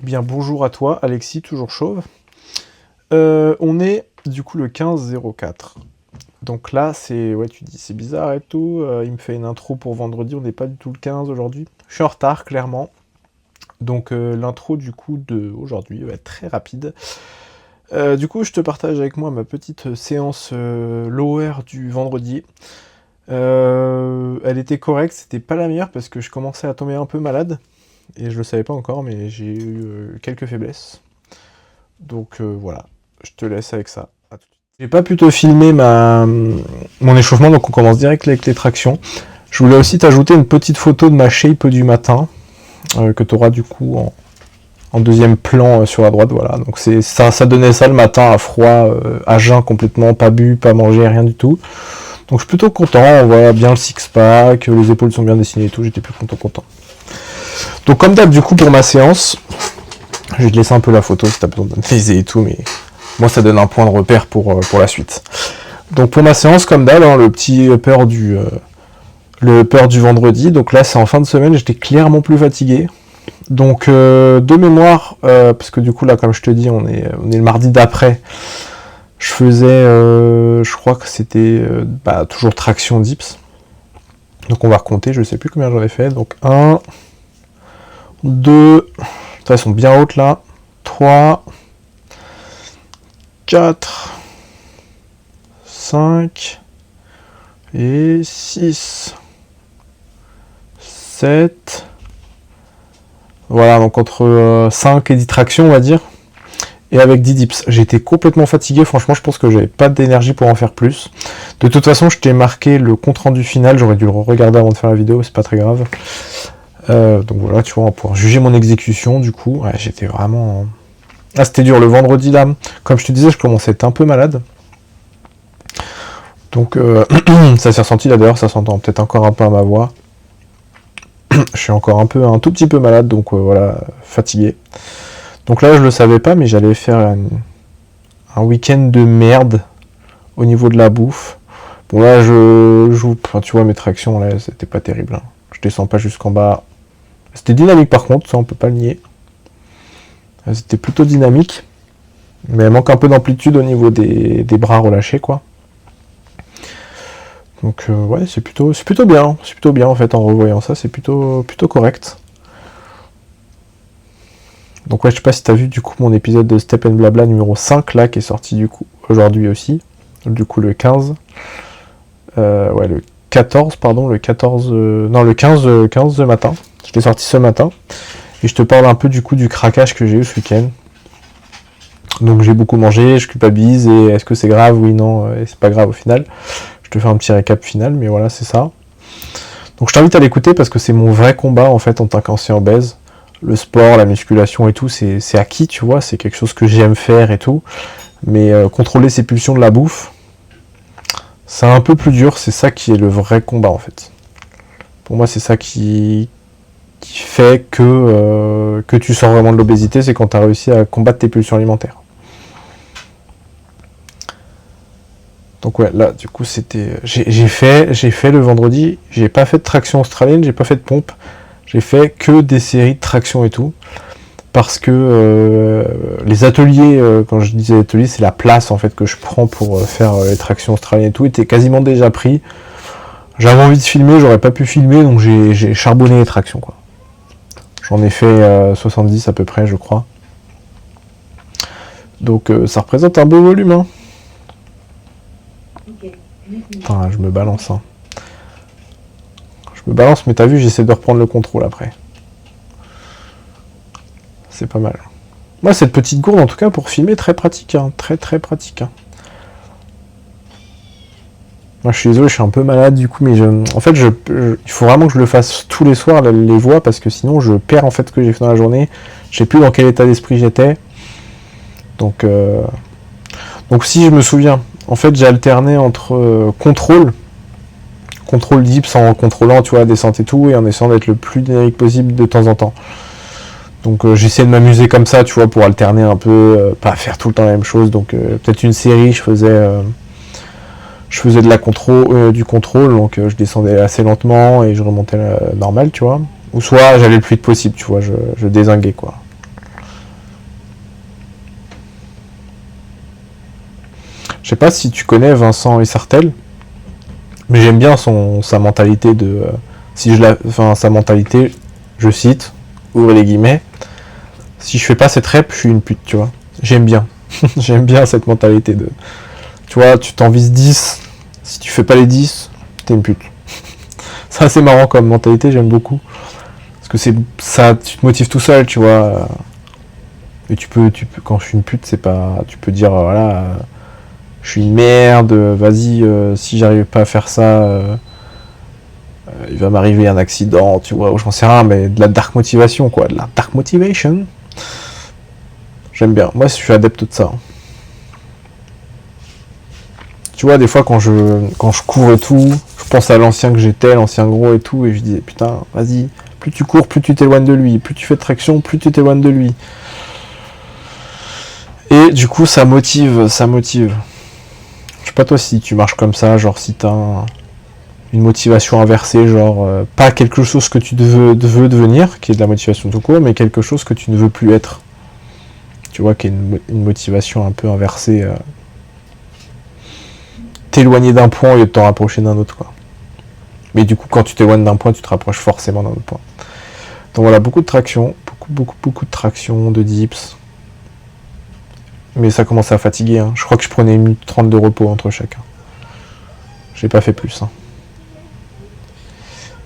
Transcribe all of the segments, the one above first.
Eh bien bonjour à toi, Alexis, toujours chauve. On est du coup le 15-04. Donc là, c'est... Ouais, tu dis c'est bizarre et tout. Il me fait une intro pour vendredi, on n'est pas du tout le 15 aujourd'hui. Je suis en retard, clairement. Donc l'intro du coup de aujourd'hui va être très rapide. Du coup, je te partage avec moi ma petite séance lower du vendredi. Elle était correcte, c'était pas la meilleure parce que je commençais à tomber un peu malade. Et je le savais pas encore, mais j'ai eu quelques faiblesses. Donc voilà, je te laisse avec ça. À tout de suite. J'ai pas pu te filmer mon échauffement, donc on commence direct avec les tractions. Je voulais aussi t'ajouter une petite photo de ma shape du matin, que tu auras du coup en deuxième plan sur la droite. Voilà, donc ça donnait ça le matin à froid, à jeun complètement, pas bu, pas mangé, rien du tout. Donc je suis plutôt content, on voit bien le six-pack, les épaules sont bien dessinées et tout, j'étais plutôt content. Donc comme d'hab du coup pour ma séance, je vais te laisser un peu la photo si tu as besoin d'analyser et tout, mais moi ça donne un point de repère pour la suite. Donc pour ma séance comme d'hab, hein, le petit upper du vendredi, donc là c'est en fin de semaine, j'étais clairement plus fatigué. Donc de mémoire, parce que du coup là comme je te dis, on est le mardi d'après, je faisais, je crois que c'était toujours traction dips. Donc on va recompter, je sais plus combien j'en ai fait, donc 1, 2, elles sont bien hautes là, 3, 4, 5, et 6, 7, voilà, donc entre 5 et 10 tractions on va dire, et avec 10 dips. J'étais complètement fatigué, franchement je pense que j'avais pas d'énergie pour en faire plus. De toute façon je t'ai marqué le compte rendu final, j'aurais dû le regarder avant de faire la vidéo, c'est pas très grave. Donc voilà, tu vois, on va pouvoir juger mon exécution du coup. Ouais, j'étais vraiment... Ah, c'était dur le vendredi là. Comme je te disais, je commençais à être un peu malade. Donc ça s'est ressenti là d'ailleurs, ça s'entend peut-être encore un peu à ma voix. Je suis encore un tout petit peu malade, donc voilà, fatigué. Donc là, je le savais pas, mais j'allais faire un week-end de merde au niveau de la bouffe. Bon là, enfin, tu vois, mes tractions là, c'était pas terrible. Hein. Je descends pas jusqu'en bas. C'était dynamique par contre, ça on peut pas le nier. C'était plutôt dynamique. Mais elle manque un peu d'amplitude au niveau des bras relâchés quoi. Donc ouais, c'est plutôt bien. C'est plutôt bien en fait en revoyant ça, c'est plutôt correct. Donc ouais, je sais pas si t'as vu du coup mon épisode de Step and Blabla numéro 5 là qui est sorti du coup aujourd'hui aussi. Du coup le 15. Ouais, le 14, pardon, le 14... non, le 15 ce matin. Je l'ai sorti ce matin. Et je te parle un peu du coup du craquage que j'ai eu ce week-end. Donc j'ai beaucoup mangé, je culpabilise, et est-ce que c'est grave? Oui, non, et c'est pas grave au final. Je te fais un petit récap final, mais voilà, c'est ça. Donc je t'invite à l'écouter parce que c'est mon vrai combat en fait en tant qu'ancien obèse. Le sport, la musculation et tout, c'est acquis, tu vois, c'est quelque chose que j'aime faire et tout. Mais contrôler ses pulsions de la bouffe, c'est un peu plus dur, c'est ça qui est le vrai combat en fait. Pour moi, c'est ça qui fait que tu sors vraiment de l'obésité, c'est quand tu as réussi à combattre tes pulsions alimentaires. Donc ouais, là, du coup, c'était... J'ai fait le vendredi, j'ai pas fait de traction australienne, j'ai pas fait de pompe, j'ai fait que des séries de traction et tout, parce que les ateliers, quand je disais ateliers, c'est la place en fait que je prends pour faire les tractions australiennes et tout, étaient quasiment déjà pris. J'avais envie de filmer, j'aurais pas pu filmer, donc j'ai charbonné les tractions quoi. J'en ai fait 70 à peu près, je crois. Donc ça représente un beau volume. Hein. Enfin, je me balance. Hein. Je me balance, mais t'as vu, j'essaie de reprendre le contrôle après. C'est pas mal. Moi, cette petite gourde, en tout cas, pour filmer, très pratique. Hein. Très pratique. Hein. Moi, je suis désolé, je suis un peu malade du coup, mais en fait, il faut vraiment que je le fasse tous les soirs, les voix, parce que sinon, je perds en fait ce que j'ai fait dans la journée. Je sais plus dans quel état d'esprit j'étais. Donc si je me souviens, en fait, j'ai alterné entre contrôle dips en contrôlant, tu vois, la descente et tout, et en essayant d'être le plus dynamique possible de temps en temps. Donc j'essaie de m'amuser comme ça, tu vois, pour alterner un peu, pas faire tout le temps la même chose. Donc peut-être une série, je faisais du contrôle, donc je descendais assez lentement et je remontais normal, tu vois. Ou soit j'allais le plus vite possible, tu vois, je dézinguais, quoi. Je sais pas si tu connais Vincent Essartel, mais j'aime bien sa mentalité de... sa mentalité, je cite, ouvrez les guillemets, si je fais pas cette rep, je suis une pute, tu vois. J'aime bien. J'aime bien cette mentalité de... Tu vois, tu t'en vises 10, si tu fais pas les 10, t'es une pute. C'est assez marrant comme mentalité, j'aime beaucoup. Parce que c'est ça, tu te motives tout seul, tu vois. Et tu peux, quand je suis une pute, c'est pas... Tu peux dire, voilà, je suis une merde, vas-y, si j'arrive pas à faire ça, il va m'arriver un accident, tu vois, ou j'en sais rien, mais de la dark motivation, quoi. De la dark motivation. J'aime bien. Moi, je suis adepte de ça. Tu vois, des fois, quand je cours et tout, je pense à l'ancien que j'étais, l'ancien gros et tout, et je disais, putain, vas-y, plus tu cours, plus tu t'éloignes de lui, plus tu fais de traction, plus tu t'éloignes de lui. Et du coup, ça motive, ça motive. Je sais pas toi si tu marches comme ça, genre si t'as une motivation inversée, genre pas quelque chose que tu veux devenir, qui est de la motivation tout court, mais quelque chose que tu ne veux plus être. Tu vois, qui est une motivation un peu inversée. T'éloigner d'un point au lieu de t'en rapprocher d'un autre, quoi. Mais du coup, quand tu t'éloignes d'un point, tu te rapproches forcément d'un autre point. Donc voilà, beaucoup de traction, beaucoup de traction, de dips. Mais ça commence à fatiguer, hein. Je crois que je prenais 1 minute 30 de repos entre chacun. J'ai pas fait plus, hein.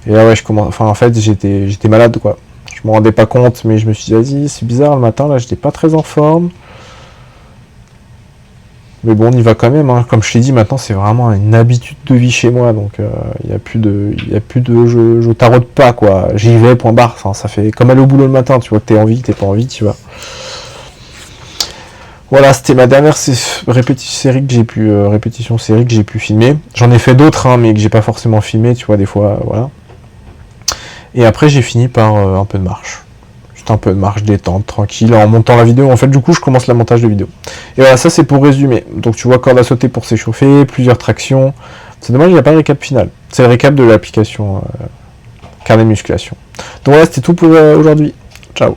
Et là, ouais, en fait, j'étais malade, quoi. Je me rendais pas compte, mais je me suis dit, vas-y, c'est bizarre, le matin, là, j'étais pas très en forme. Mais bon, on y va quand même, hein. Comme je t'ai dit, maintenant, c'est vraiment une habitude de vie chez moi, donc il n'y a plus de je taraude pas, quoi. J'y vais, point barre. Enfin, ça fait comme aller au boulot le matin, tu vois, que t'es envie, que t'es pas envie, tu vois. Voilà, c'était ma dernière répétition série que j'ai pu filmer. J'en ai fait d'autres, hein, mais que j'ai pas forcément filmé, tu vois, des fois, voilà. Et après, j'ai fini par un peu de marche. Juste un peu de marche détente, tranquille, en montant la vidéo. En fait, du coup, je commence le montage de vidéo. Et voilà, ça, c'est pour résumer. Donc, tu vois, corde à sauter pour s'échauffer, plusieurs tractions. C'est dommage, il n'y a pas de récap final. C'est le récap de l'application carnet de musculation. Donc voilà, c'était tout pour aujourd'hui. Ciao.